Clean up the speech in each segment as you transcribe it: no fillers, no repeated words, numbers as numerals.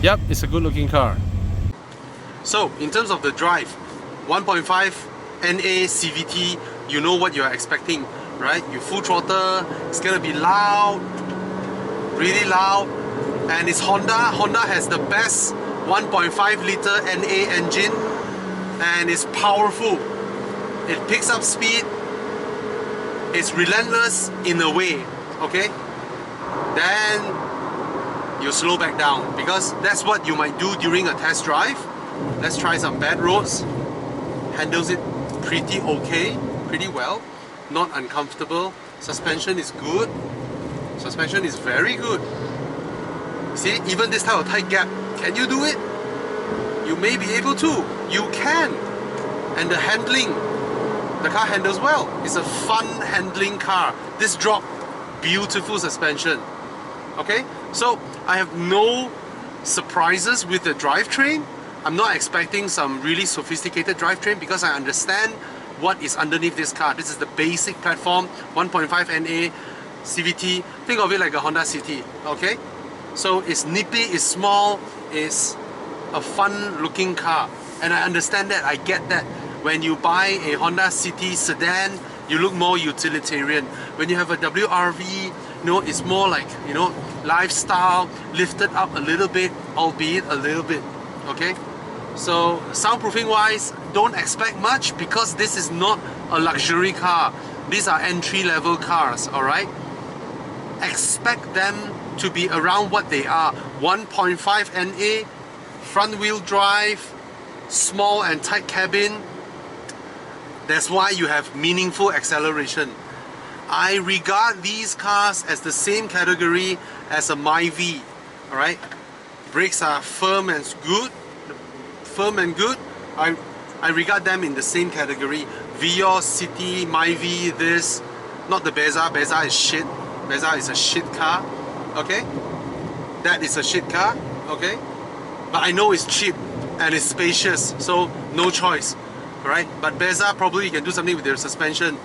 Yep, it's a good looking car. So in terms of the drive, 1.5 NA CVT, you know what you're expecting, right? You full throttle, it's gonna be loud, really loud, and it's Honda. Honda has the best 1.5 liter NA engine, and it's powerful. It picks up speed, it's relentless in a way, okay? Then you slow back down, because that's what you might do during a test drive. Let's try some bad roads. Handles it pretty okay, pretty well, not uncomfortable. Suspension is good. Suspension is very good. See, even this type of tight gap, can you do it? You may be able to. You can. And the handling, the car handles well. It's a fun handling car. This drop, beautiful suspension. Okay, so I have no surprises with the drivetrain. I'm not expecting some really sophisticated drivetrain because I understand what is underneath this car. This is the basic platform, 1.5 NA CVT. Think of it like a Honda City, okay? So it's nippy, it's small, it's a fun looking car. And I understand that, I get that. When you buy a Honda City sedan, you look more utilitarian. When you have a WRV, you know, it's more like, you know, lifestyle, lifted up a little bit, albeit a little bit, okay? So soundproofing wise, don't expect much because this is not a luxury car. These are entry-level cars, alright? Expect them to be around what they are. 1.5 NA, front-wheel drive, small and tight cabin. That's why you have meaningful acceleration. I regard these cars as the same category as a Myvi, alright? Brakes are firm and good. I regard them in the same category. Vios, City, Myvi, this, not the Beza. Beza is shit. Beza is a shit car, okay? That is a shit car, okay? But I know it's cheap and it's spacious, so no choice, right? But Beza, probably you can do something with their suspension.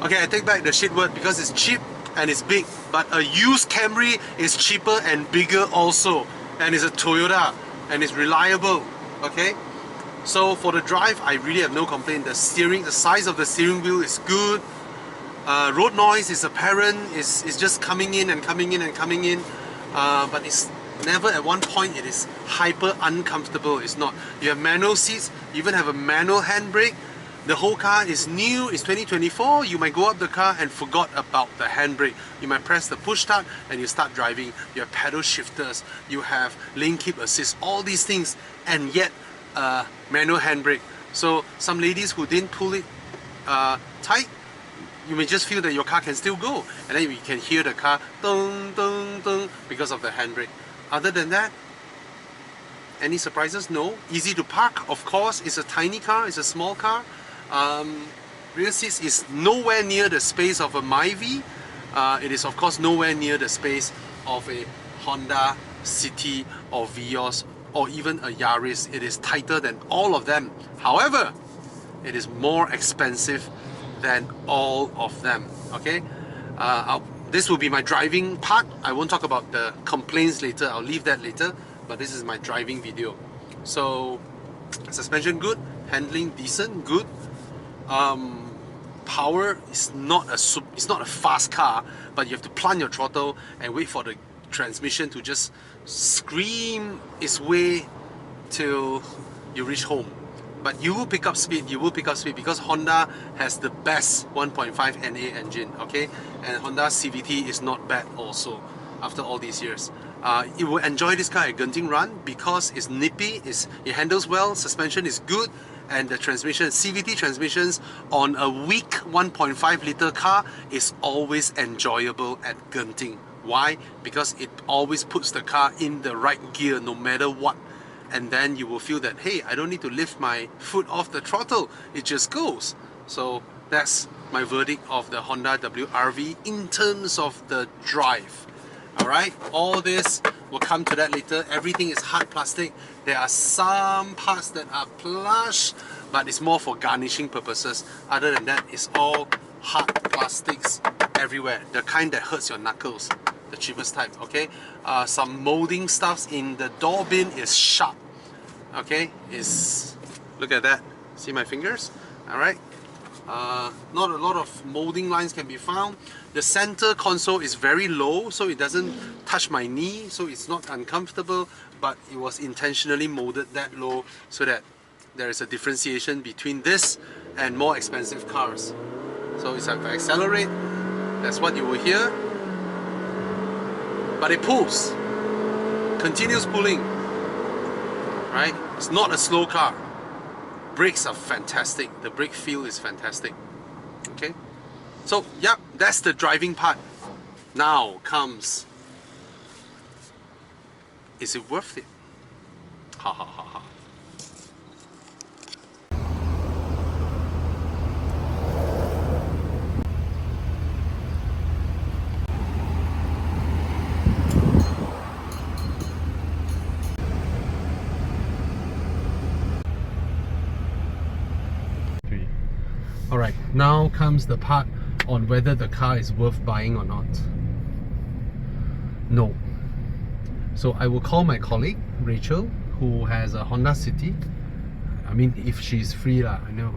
Okay, I take back the shit word because it's cheap and it's big, but a used Camry is cheaper and bigger also, and it's a Toyota and it's reliable, okay? So for the drive, I really have no complaint. The size of the steering wheel is good. Road noise is apparent. It's just coming in and coming in and coming in, but it's never at one point it is hyper uncomfortable. It's not. You have manual seats, you even have a manual handbrake. The whole car is new, it's 2024. You might go up the car and forgot about the handbrake. You might press the push start and you start driving. You have pedal shifters, you have lane keep assist, all these things, and yet manual handbrake. So some ladies who didn't pull it tight, you may just feel that your car can still go, and then you can hear the car dong dong dong because of the handbrake. Other than that, any surprises? No. Easy to park, of course. It's a tiny car, it's a small car. Rear seats is nowhere near the space of a Myvi. It is of course nowhere near the space of a Honda City or Vios or even a Yaris. It is tighter than all of them. However, it is more expensive than all of them, okay? This will be my driving part. I won't talk about the complaints later, I'll leave that later, but this is my driving video. So, suspension good, handling decent, good. Power is not a fast car, but you have to plant your throttle and wait for the transmission to just scream its way till you reach home. But you will pick up speed, because Honda has the best 1.5 NA engine, okay? And Honda CVT is not bad also, after all these years. You will enjoy this car at Genting Run because it's nippy, it handles well, suspension is good, and the transmission, CVT transmissions on a weak 1.5 liter car is always enjoyable at Genting. Why? Because it always puts the car in the right gear no matter what. And then you will feel that, hey, I don't need to lift my foot off the throttle, it just goes. So that's my verdict of the Honda WRV in terms of the drive. Alright, all this, we'll come to that later. Everything is hard plastic. There are some parts that are plush, but it's more for garnishing purposes. Other than that, it's all hard plastics everywhere. The kind that hurts your knuckles. the cheapest type. Okay, some molding stuffs in the door bin is sharp. Okay, look at that. See my fingers? All right. Not a lot of molding lines can be found. The center console is very low, so it doesn't touch my knee, so it's not uncomfortable, but it was intentionally molded that low so that there is a differentiation between this and more expensive cars. So it's like if I accelerate, that's what you will hear. But it pulls, continuous pulling, right? It's not a slow car. Brakes are fantastic. The brake feel is fantastic. Okay, so yeah, that's the driving part. Now comes, is it worth it? Ha ha ha ha. Alright, now comes the part on whether the car is worth buying or not. No. So I will call my colleague, Rachel, who has a Honda City. I mean, if she's free lah. I know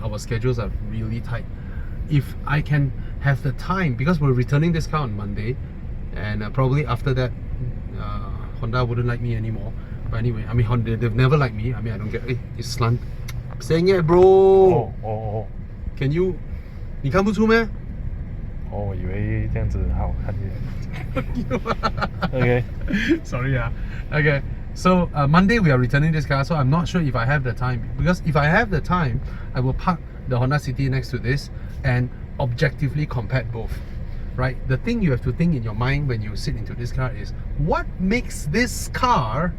our schedules are really tight. If I can have the time, because we're returning this car on Monday, and probably after that, Honda wouldn't like me anymore. But anyway, I mean, Honda, they've never liked me. I mean, I don't get it. It's slant. Saying it, bro. Oh. Can you? 你看不出咩？哦，我以为这样子好看一点。Okay. Sorry, Okay. So Monday we are returning this car, so I'm not sure if I have the time. Because if I have the time, I will park the Honda City next to this and objectively compare both. Right? The thing you have to think in your mind when you sit into this car is, what makes this car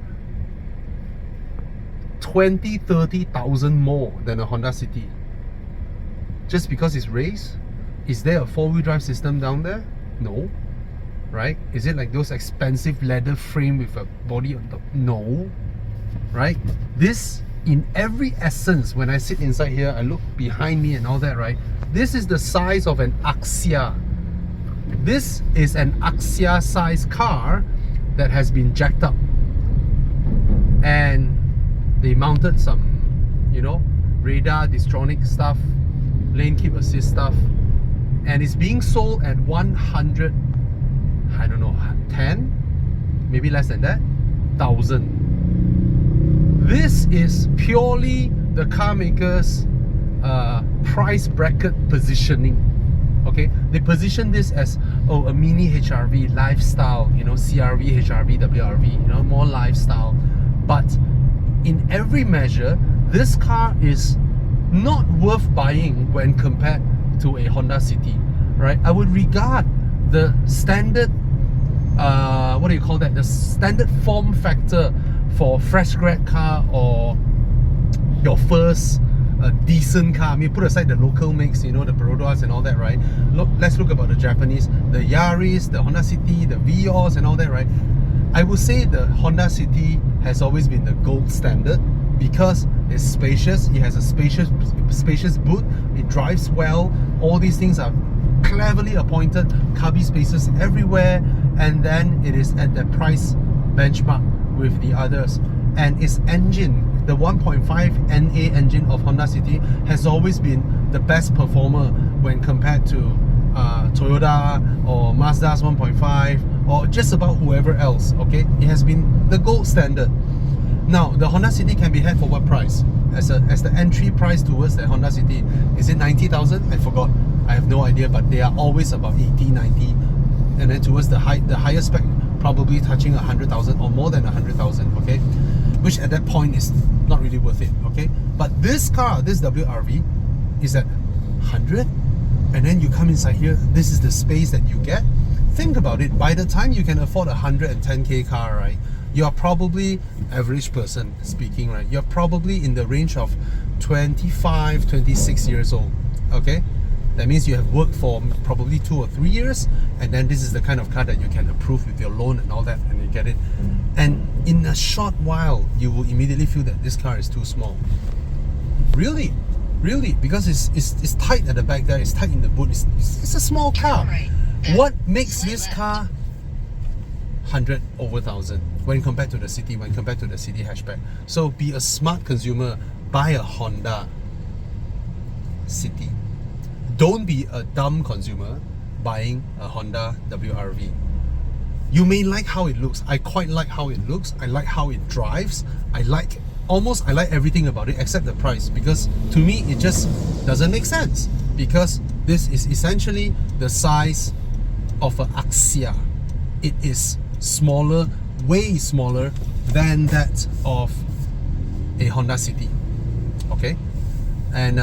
20,000-30,000 more than a Honda City? Just because it's race? Is there a four-wheel drive system down there? No. Right? Is it like those expensive leather frame with a body on top? No. Right? This, in every essence, when I sit inside here, I look behind me and all that, right? This is the size of an Axia. This is an Axia size car that has been jacked up. And they mounted some, radar, distronic stuff, lane keep assist stuff, and it's being sold at 100, I don't know, 10, maybe less than that, 1,000. This is purely the car maker's price bracket positioning. Okay, they position this as a mini HRV lifestyle, CRV, HRV, WRV, more lifestyle. But in every measure, this car is not worth buying when compared to a Honda City, right? I would regard the standard, the standard form factor for fresh grad car or your first decent car. I mean, put aside the local makes, the Perodras and all that, right? Let's look about the Japanese, the Yaris, the Honda City, the Vios and all that, right? I would say the Honda City has always been the gold standard because it's spacious, it has a spacious boot, it drives well, all these things are cleverly appointed, cubby spaces everywhere, and then it is at the price benchmark with the others. And its engine, the 1.5 NA engine of Honda City, has always been the best performer when compared to Toyota or Mazda's 1.5 or just about whoever else. Okay, it has been the gold standard. Now the Honda City can be had for what price? As the entry price towards the Honda City, is it 90,000? I forgot, I have no idea, but they are always about 80, 90, and then towards the higher spec, probably touching 100,000 or more than 100,000. Okay, which at that point is not really worth it. Okay, but this car, this WRV, is at 100, and then you come inside here, this is the space that you get. Think about it, by the time you can afford a 110k car, right, you're probably, average person speaking, right, you're probably in the range of 25, 26 years old. Okay, that means you have worked for probably 2 or 3 years, and then this is the kind of car that you can approve with your loan and all that, and you get it. And in a short while, you will immediately feel that this car is too small. Really, because it's tight at the back there, it's tight in the boot, it's a small car. What makes this car 100 over 1,000 when compared to the city, when compared to the city hatchback. So be a smart consumer, buy a Honda City. Don't be a dumb consumer buying a Honda WRV. You may like how it looks. I quite like how it looks. I like how it drives. I like everything about it except the price, because to me it just doesn't make sense, because this is essentially the size of an Axia. It is smaller, way smaller than that of a Honda City. Okay, and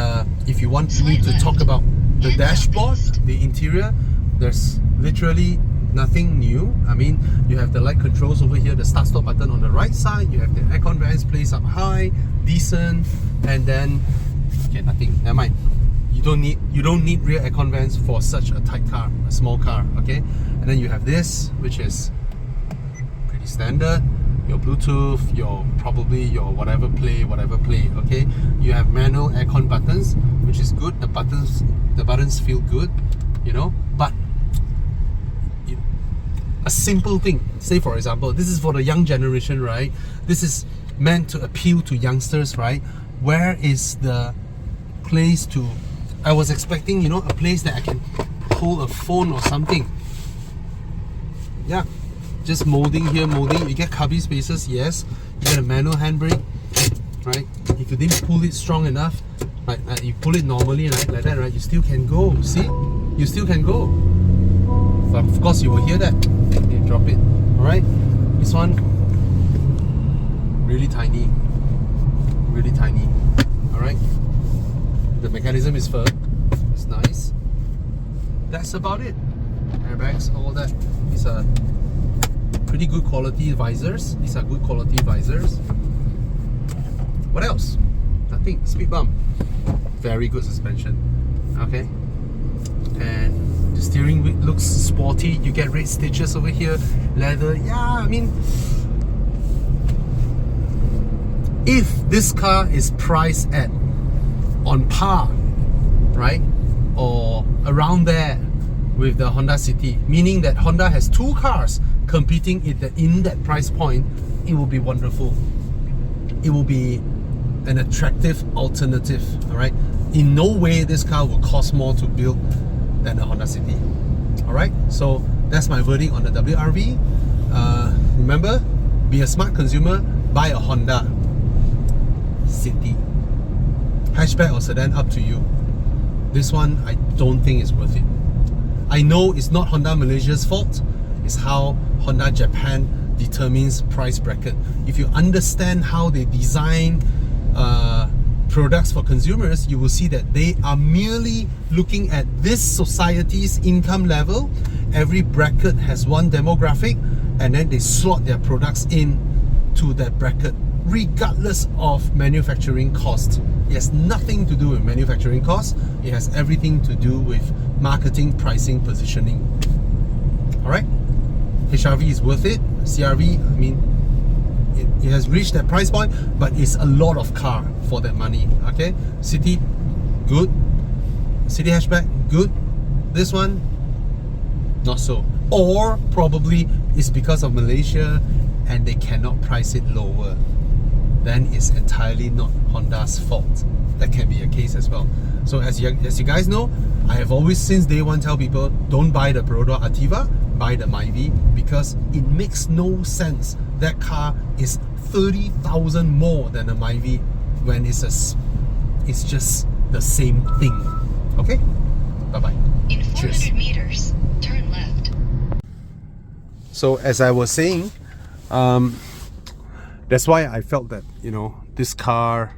if you want me to talk about the dashboard, the interior, there's literally nothing new. I mean, you have the light controls over here, the start stop button on the right side, you have the aircon vents placed up high, decent, and then okay, nothing, never mind. You don't need rear aircon vents for such a tight car, a small car, okay? And then you have this, which is pretty standard. Your Bluetooth, probably your whatever play, okay? You have manual aircon buttons, which is good. The buttons feel good, you know. But a simple thing, say for example, this is for the young generation, right? This is meant to appeal to youngsters, right? Where is the place to... I was expecting, you know, a place that I can hold a phone or something. Yeah, just molding here, molding. You get cubby spaces, yes. You get a manual handbrake, right? If you didn't pull it strong enough, like you pull it normally, right, like that, right, you still can go. See, you still can go. But of course, you will hear that. You drop it. All right. This one, really tiny, really tiny. All right. The mechanism is firm. It's nice. That's about it. Airbags, all that. These are pretty good quality visors. These are good quality visors. What else? Nothing. Speed bump. Very good suspension. Okay. And the steering wheel looks sporty. You get red stitches over here. Leather. Yeah, I mean, if this car is priced at on par, right, or around there with the Honda City, meaning that Honda has two cars competing in that price point, it will be wonderful. It will be an attractive alternative. All right, in no way this car will cost more to build than the Honda City. All right, so that's my verdict on the WRV. Remember, be a smart consumer, buy a Honda City. Hatchback or sedan, up to you. This one, I don't think is worth it. I know it's not Honda Malaysia's fault. It's how Honda Japan determines price bracket. If you understand how they design products for consumers, you will see that they are merely looking at this society's income level. Every bracket has one demographic, and then they slot their products in to that bracket, regardless of manufacturing cost. It has nothing to do with manufacturing costs. It has everything to do with marketing, pricing, positioning. Alright? HRV is worth it. CRV, I mean, it has reached that price point, but it's a lot of car for that money. Okay? City, good. City hatchback, good. This one, not so. Or probably it's because of Malaysia and they cannot price it lower. Then it's entirely not Honda's fault. That can be a case as well. So as you guys know, I have always since day one tell people, don't buy the Perodor Ativa, buy the Myvi, because it makes no sense. That car is 30,000 more than a Myvi when it's just the same thing. Okay? Bye-bye. In 400 Cheers. meters, turn left. So as I was saying, that's why I felt that, you know, this car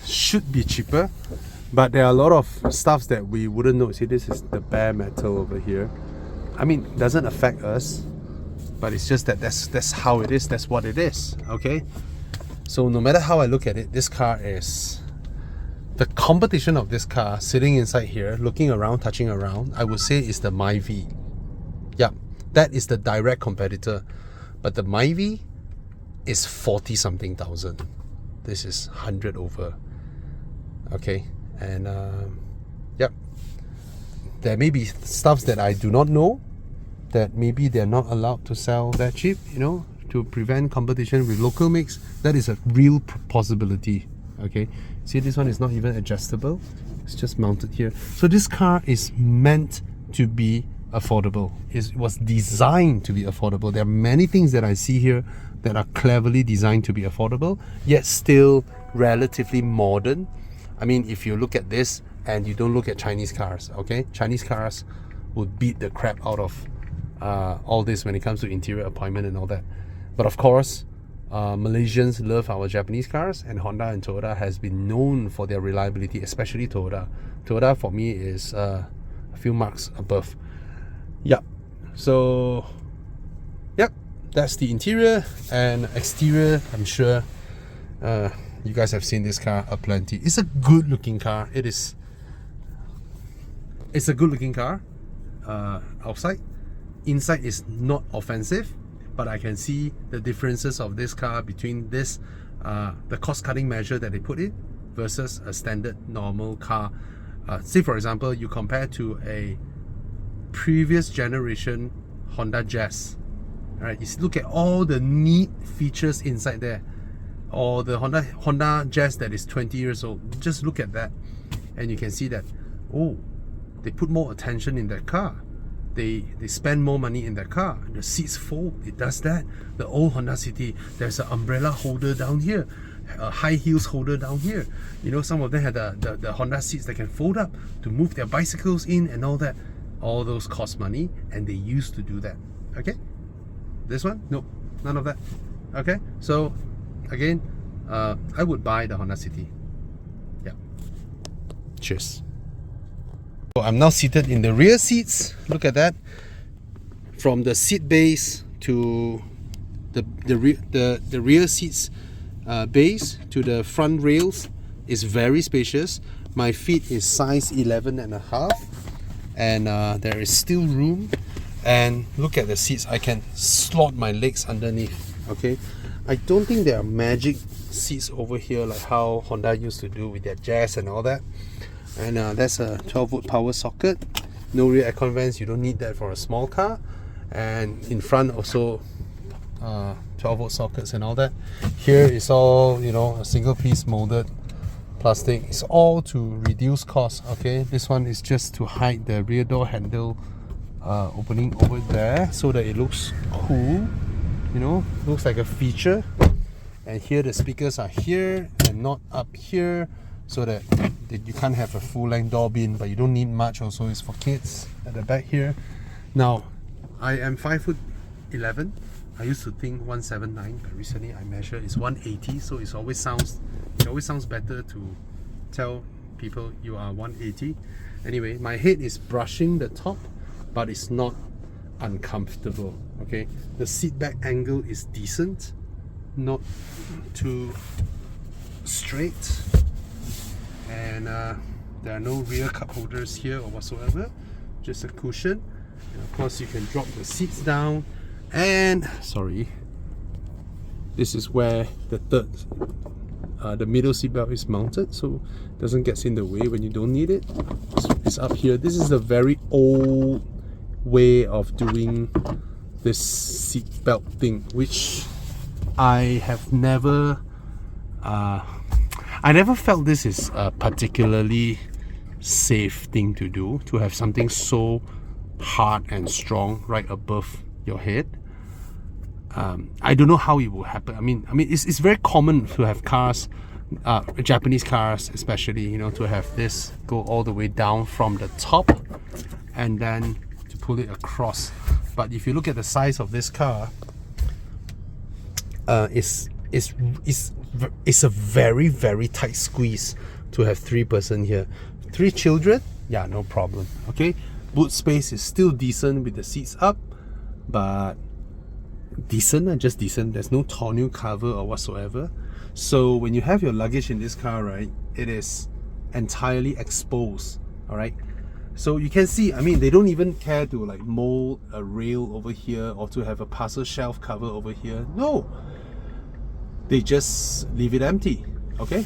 should be cheaper, but there are a lot of stuffs that we wouldn't know. See, this is the bare metal over here. I mean, it doesn't affect us, but it's just that that's how it is, that's what it is. Okay, so no matter how I look at it, this car is the competition of this car sitting inside here, looking around, touching around, I would say is the Myvi. Yeah, that is the direct competitor, but the Myvi is 40 something thousand. This is 100 over. Okay, and yep, there may be stuffs that I do not know, that maybe they're not allowed to sell that cheap, you know, to prevent competition with local makes. That is a real possibility. Okay, see, this one is not even adjustable, it's just mounted here. So this car is meant to be affordable. It was designed to be affordable. There are many things that I see here that are cleverly designed to be affordable, yet still relatively modern. I mean, if you look at this and you don't look at Chinese cars, okay, Chinese cars would beat the crap out of all this when it comes to interior appointment and all that. But of course, Malaysians love our Japanese cars, and Honda and Toyota has been known for their reliability, especially Toyota. Toyota for me is a few marks above. Yep. So, yep, that's the interior and exterior. I'm sure you guys have seen this car aplenty. It's a good looking car. It's a good looking car outside. Inside is not offensive, but I can see the differences of this car between this the cost cutting measure that they put in versus a standard normal car. Say for example, you compare to a previous generation Honda Jazz. Alright, you look at all the neat features inside there, or the Honda Jazz that is 20 years old. Just look at that and you can see that, oh, they put more attention in that car. They spend more money in that car. The seats fold, it does that. The old Honda City, there's an umbrella holder down here, a high heels holder down here. You know, some of them had the Honda seats that can fold up to move their bicycles in and all that. All those cost money, and they used to do that. Okay, this one, nope, none of that. Okay, so again, I would buy the Honda City. Yeah. Cheers. So I'm now seated in the rear seats. Look at that. From the seat base to the rear seats base to the front rails is very spacious. My feet is size 11.5, and there is still room. And look at the seats. I can slot my legs underneath. Okay, I don't think there are magic seats over here like how Honda used to do with their Jazz and all that. And that's a 12-volt power socket. No rear aircon vents, you don't need that for a small car. And in front also 12-volt sockets and all that. Here is all, you know, a single piece molded plastic. It's all to reduce cost. Okay, this one is just to hide the rear door handle opening over there so that it looks cool, you know, looks like a feature. And here the speakers are here and not up here, so that you can't have a full-length door bin, but you don't need much. Also, it's for kids at the back here. Now, I am 5'11". I used to think 179, but recently I measured it's 180. So it always sounds better to tell people you are 180. Anyway, my head is brushing the top, but it's not uncomfortable. Okay, the seat back angle is decent, not too straight. And there are no rear cup holders here or whatsoever, just a cushion. And of course, you can drop the seats down. And sorry, this is where the middle seat belt is mounted, so it doesn't get in the way when you don't need it. It's up here. This is a very old way of doing this seat belt thing, which I have never I never felt this is a particularly safe thing to do, to have something so hard and strong right above your head. I don't know how it will happen. I mean, it's very common to have cars, Japanese cars especially, you know, to have this go all the way down from the top and then to pull it across. But if you look at the size of this car, it's a very, very tight squeeze to have 3 person here. 3 children, yeah, no problem. Okay, boot space is still decent with the seats up, but decent, just decent. There's no tonneau cover or whatsoever. So when you have your luggage in this car, right, it is entirely exposed. All right, so you can see, I mean, they don't even care to like mold a rail over here or to have a parcel shelf cover over here. No, they just leave it empty. Okay,